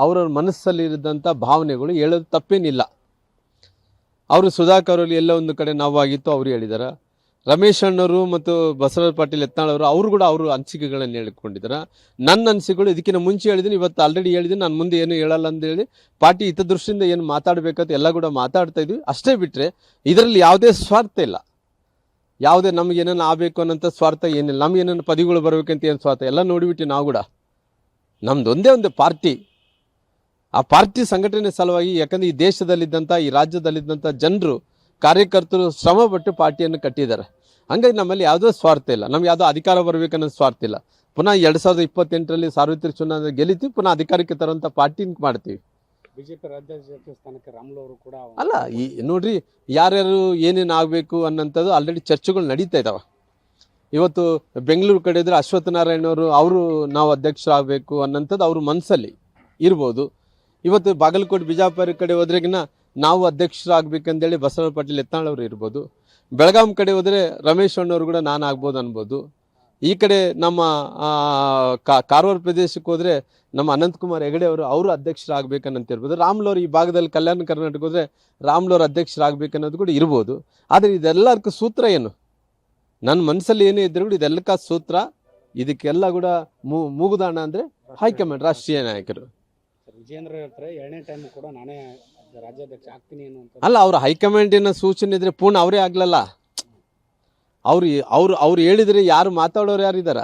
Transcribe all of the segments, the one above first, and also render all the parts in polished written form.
ಅವರವ್ರ ಮನಸ್ಸಲ್ಲಿರಿದಂಥ ಭಾವನೆಗಳು ಹೇಳೋದು ತಪ್ಪೇನಿಲ್ಲ. ಅವರು ಸುಧಾಕರ್ ಅವರು ಎಲ್ಲ ಒಂದು ಕಡೆ ನೋವಾಗಿತ್ತು ಅವರು ಹೇಳಿದ್ದಾರೆ. ರಮೇಶ್ ಅಣ್ಣವರು ಮತ್ತು ಬಸವರಾಜ ಪಾಟೀಲ್ ಯತ್ನಾಳ್ ಅವರು ಕೂಡ ಅವರು ಅನಿಸಿಕೆಗಳನ್ನು ಹೇಳಿಕೊಂಡಿದ್ದಾರೆ. ನನ್ನ ಅನಿಸಿಕೆಗಳು ಇದಕ್ಕಿಂತ ಮುಂಚೆ ಹೇಳಿದ್ದೀನಿ, ಇವತ್ತು ಆಲ್ರೆಡಿ ಹೇಳಿದ್ದೀನಿ, ನಾನು ಮುಂದೆ ಏನು ಹೇಳಲ್ಲ ಅಂತ ಹೇಳಿ ಪಾರ್ಟಿ ಹಿತದೃಷ್ಟಿಯಿಂದ ಏನು ಮಾತಾಡಬೇಕಂತ ಎಲ್ಲ ಕೂಡ ಮಾತಾಡ್ತಾ ಇದ್ವಿ. ಅಷ್ಟೇ ಬಿಟ್ಟರೆ ಇದರಲ್ಲಿ ಯಾವುದೇ ಸ್ವಾರ್ಥ ಇಲ್ಲ, ಯಾವುದೇ ನಮ್ಗೆ ಏನೇನು ಆಗಬೇಕು ಅನ್ನೋಂಥ ಸ್ವಾರ್ಥ ಏನಿಲ್ಲ, ನಮ್ಗೆ ಏನೇನು ಪದವಿಗಳು ಬರಬೇಕಂತ ಏನು ಸ್ವಾರ್ಥ ಎಲ್ಲ ನೋಡಿಬಿಟ್ಟು ನಾವು ಕೂಡ ನಮ್ದು ಒಂದೇ ಒಂದು ಪಾರ್ಟಿ, ಆ ಪಾರ್ಟಿ ಸಂಘಟನೆ ಸಲುವಾಗಿ. ಯಾಕಂದರೆ ಈ ದೇಶದಲ್ಲಿದ್ದಂಥ ಈ ರಾಜ್ಯದಲ್ಲಿದ್ದಂಥ ಜನರು ಕಾರ್ಯಕರ್ತರು ಶ್ರಮಪಟ್ಟು ಪಾರ್ಟಿಯನ್ನು ಕಟ್ಟಿದ್ದಾರೆ. ಹಂಗಾಗಿ ನಮ್ಮಲ್ಲಿ ಯಾವುದೋ ಸ್ವಾರ್ಥ ಇಲ್ಲ, ನಮ್ಗೆ ಯಾವುದೋ ಅಧಿಕಾರ ಬರಬೇಕನ್ನೋ ಸ್ವಾರ್ಥ ಇಲ್ಲ. ಪುನಃ 2028ರಲ್ಲಿ ಸಾರ್ವತ್ರಿಕ ಚುನಾವಣೆ ಗೆಲ್ಲಿತೀವಿ, ಪುನಃ ಅಧಿಕಾರಕ್ಕೆ ತರುವಂಥ ಪಾರ್ಟಿ ಮಾಡ್ತೀವಿ. ಬಿಜೆಪಿ ರಾಜ್ಯಾಧ್ಯಕ್ಷ ಸ್ಥಾನಕ್ಕೆ ರಾಮುಲು ಅವರು ಕೂಡ ಅಲ್ಲ, ಈ ನೋಡ್ರಿ ಯಾರ್ಯಾರು ಏನೇನು ಆಗಬೇಕು ಅನ್ನೋಂಥದ್ದು ಆಲ್ರೆಡಿ ಚರ್ಚೆಗಳು ನಡೀತಾ ಇದ್ದಾವೆ. ಇವತ್ತು ಬೆಂಗಳೂರು ಕಡೆ ಇದ್ರೆ ಅಶ್ವತ್ಥನಾರಾಯಣ ಅವರು ನಾವು ಅಧ್ಯಕ್ಷರಾಗಬೇಕು ಅನ್ನೋಂಥದ್ದು ಅವ್ರ ಮನಸ್ಸಲ್ಲಿ ಇರ್ಬೋದು. ಇವತ್ತು ಬಾಗಲಕೋಟೆ ಬಿಜಾಪುರ ಕಡೆ ಹೋದ್ರೆಗಿನ ನಾವು ಅಧ್ಯಕ್ಷರಾಗಬೇಕಂತೇಳಿ ಬಸವರಾಜ ಪಾಟೀಲ್ ಯತ್ನಾಳ್ ಅವರು ಇರ್ಬೋದು. ಬೆಳಗಾಂ ಕಡೆ ಹೋದರೆ ರಮೇಶ್ ಅಣ್ಣವ್ರು ಕೂಡ ನಾನು ಆಗ್ಬೋದು ಅನ್ಬೋದು. ಈ ಕಡೆ ನಮ್ಮ ಕಾರವಾರ ಪ್ರದೇಶಕ್ಕೆ ಹೋದರೆ ನಮ್ಮ ಅನಂತಕುಮಾರ್ ಹೆಗಡೆ ಅವರು ಅಧ್ಯಕ್ಷರಾಗಬೇಕನ್ನಂತಿರ್ಬೋದು. ರಾಮ್ಲವ್ರು ಈ ಭಾಗದಲ್ಲಿ ಕಲ್ಯಾಣ ಕರ್ನಾಟಕ ಹೋದರೆ ರಾಮ್ಲವ್ರು ಅಧ್ಯಕ್ಷರಾಗಬೇಕನ್ನೋದು ಕೂಡ ಇರ್ಬೋದು. ಆದರೆ ಇದೆಲ್ಲದಕ್ಕೂ ಸೂತ್ರ ಏನು? ನನ್ನ ಮನಸ್ಸಲ್ಲಿ ಏನೇ ಇದ್ರೂ ಕೂಡ ಇದೆಲ್ಲಕ್ಕ ಸೂತ್ರ, ಇದಕ್ಕೆಲ್ಲ ಕೂಡ ಮೂಗುದಾಣ ಅಂದರೆ ಹೈಕಮಾಂಡ್, ರಾಷ್ಟ್ರೀಯ ನಾಯಕರು. ವಿಜೇಂದ್ರ ಹೇಳ್ತಾರೆ 2ನೇ ಟೈಮ್ ಕೂಡ ನಾನೇ ರಾಜ್ಯಾಧ್ಯಕ್ಷ ಆಗ್ತೀನಿ ಅನ್ನುವಂಥ. ಅಲ್ಲ, ಅವ್ರ ಹೈಕಮಾಂಡಿನ ಸೂಚನೆ ಇದ್ರೆ ಪೂರ್ಣ ಅವರೇ ಆಗ್ಲಲ್ಲ. ಅವ್ರು ಹೇಳಿದ್ರೆ ಯಾರು ಮಾತಾಡೋರು ಯಾರಿದಾರ?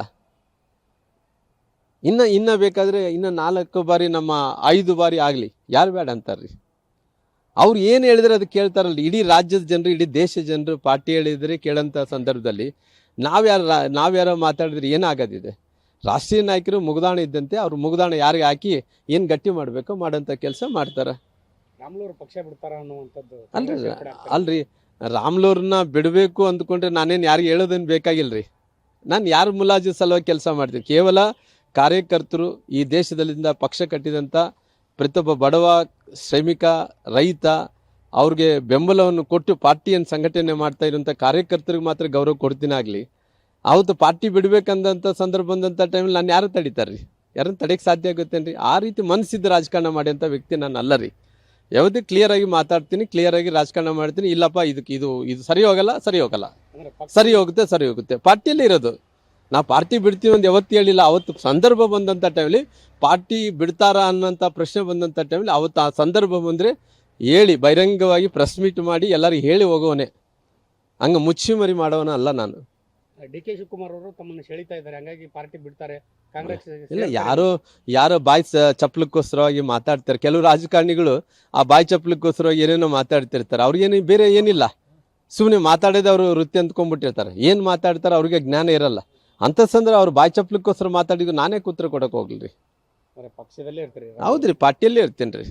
ಇನ್ನ ಬೇಕಾದ್ರೆ ಇನ್ನ 4 ಬಾರಿ ನಮ್ಮ 5 ಬಾರಿ ಆಗ್ಲಿ, ಯಾರು ಬೇಡ ಅಂತಾರ್ರಿ. ಅವ್ರು ಏನು ಹೇಳಿದ್ರೆ ಅದು ಕೇಳ್ತಾರಲ್ಲ. ಇಡೀ ರಾಜ್ಯದ ಜನರು, ಇಡೀ ದೇಶದ ಜನರು ಪಾರ್ಟಿ ಹೇಳಿದ್ರೆ ಕೇಳೋಂಥ ಸಂದರ್ಭದಲ್ಲಿ ನಾವ್ಯಾರೋ ಮಾತಾಡಿದ್ರೆ ಏನಾಗೋದಿದೆ? ರಾಷ್ಟ್ರೀಯ ನಾಯಕರು ಮುಗ್ದಾಣ ಇದ್ದಂತೆ, ಅವ್ರು ಮುಗ್ದಾಣ ಯಾರಿಗೆ ಹಾಕಿ ಏನು ಗಟ್ಟಿ ಮಾಡಬೇಕೋ ಮಾಡೋಂಥ ಕೆಲಸ ಮಾಡ್ತಾರೆ. ರಾಮುಲು ಪಕ್ಷ ಬಿಡ್ತಾರ ಅನ್ನುವಂಥದ್ದು ಅಲ್ರಿ, ರಾಮ್ಲವ್ರನ್ನ ಬಿಡಬೇಕು ಅಂದ್ಕೊಂಡ್ರೆ ನಾನೇನು ಯಾರಿಗೆ ಹೇಳೋದೇನು ಬೇಕಾಗಿಲ್ರಿ. ನಾನು ಯಾರ ಮುಲಾಜು ಸಲುವಾಗಿ ಕೆಲಸ ಮಾಡ್ತೀನಿ. ಕೇವಲ ಕಾರ್ಯಕರ್ತರು, ಈ ದೇಶದಲ್ಲಿಂದ ಪಕ್ಷ ಕಟ್ಟಿದಂಥ ಪ್ರತಿಯೊಬ್ಬ ಬಡವ, ಶ್ರಮಿಕ, ರೈತ ಅವ್ರಿಗೆ ಬೆಂಬಲವನ್ನು ಕೊಟ್ಟು ಪಾರ್ಟಿಯನ್ನು ಸಂಘಟನೆ ಮಾಡ್ತಾ ಇರೋಂಥ ಕಾರ್ಯಕರ್ತರಿಗೆ ಮಾತ್ರ ಗೌರವ ಕೊಡ್ತೀನಿ. ಆಗಲಿ ಅವತ್ತು ಪಾರ್ಟಿ ಬಿಡಬೇಕಂದಂಥ ಸಂದರ್ಭ ಬಂದಂಥ ಟೈಮಲ್ಲಿ ನಾನು ಯಾರು ತಡೀತಾರ್ರಿ? ಯಾರನ್ನು ತಡೆಯಕ್ಕೆ ಸಾಧ್ಯ ಆಗುತ್ತೇನ್ರಿ? ಆ ರೀತಿ ಮನಸ್ಸಿದ್ದು ರಾಜಕಾರಣ ಮಾಡಿದಂಥ ವ್ಯಕ್ತಿ ನಾನು ಅಲ್ಲ ರೀ. ಯಾವುದೇ ಕ್ಲಿಯರ್ ಆಗಿ ಮಾತಾಡ್ತೀನಿ, ಕ್ಲಿಯರ್ ಆಗಿ ರಾಜಕಾರಣ ಮಾಡ್ತೀನಿ. ಇಲ್ಲಪ್ಪ ಇದು ಸರಿ ಹೋಗಲ್ಲ, ಸರಿ ಹೋಗುತ್ತೆ ಪಾರ್ಟಿಯಲ್ಲೇ ಇರೋದು. ನಾವು ಪಾರ್ಟಿ ಬಿಡ್ತೀವಿ ಅಂತ ಯಾವತ್ತು ಹೇಳಿಲ್ಲ. ಅವತ್ತು ಸಂದರ್ಭ ಬಂದಂಥ ಟೈಮಲ್ಲಿ ಪಾರ್ಟಿ ಬಿಡ್ತಾರಾ ಅನ್ನೋಂಥ ಪ್ರಶ್ನೆ ಬಂದಂಥ ಟೈಮಲ್ಲಿ ಅವತ್ತು ಆ ಸಂದರ್ಭ ಬಂದರೆ ಹೇಳಿ ಬಹಿರಂಗವಾಗಿ ಪ್ರೆಸ್ ಮೀಟ್ ಮಾಡಿ ಎಲ್ಲರಿಗೂ ಹೇಳಿ ಹೋಗೋವನೇ, ಹಂಗೆ ಮುಚ್ಚಿ ಮರಿ ಮಾಡೋವನ ಅಲ್ಲ ನಾನು. DK ಶಿವಕುಮಾರ್ ಅವರು ತಮ್ಮನ್ನು ಸೆಳಿತಾ ಇದ್ದಾರೆ, ಹಂಗಾಗಿ ಪಾರ್ಟಿ ಬಿಡ್ತಾರೆ, ಕಾಂಗ್ರೆಸ್ ಇಲ್ಲ. ಯಾರೋ ಬಾಯಿ ಚಪ್ಪಲಕ್ಕೋಸ್ಕರವಾಗಿ ಮಾತಾಡ್ತಾರೆ. ಕೆಲವು ರಾಜಕಾರಣಿಗಳು ಆ ಬಾಯಿ ಚಪ್ಪಲಕ್ಕೋಸ್ಕರವಾಗಿ ಏನೇನೋ ಮಾತಾಡ್ತಿರ್ತಾರೆ. ಅವ್ರಿಗೇನು ಬೇರೆ ಏನಿಲ್ಲ, ಸುಮ್ಮನೆ ಮಾತಾಡೋದು ಅವರು ವೃತ್ತಿ ಅಂದ್ಕೊಂಡ್ಬಿಟ್ಟಿರ್ತಾರೆ. ಏನು ಮಾತಾಡ್ತಾರೆ ಅವ್ರಿಗೆ ಜ್ಞಾನ ಇರಲ್ಲ. ಅಂಥ ಸಂದರ್ಭ ಅವ್ರು ಬಾಯಿ ಚಪ್ಪಲಕ್ಕೋಸ್ಕರ ಮಾತಾಡಿದ್ರು ನಾನೇ ಉತ್ತರ ಕೊಡೋಕೆ ಹೋಗ್ಲಿ. ಪಕ್ಷದಲ್ಲೇ ಇರ್ತಾರೆ. ಹೌದ್ರಿ, ಪಾರ್ಟಿಯಲ್ಲೇ ಇರ್ತೀನಿ ರೀ.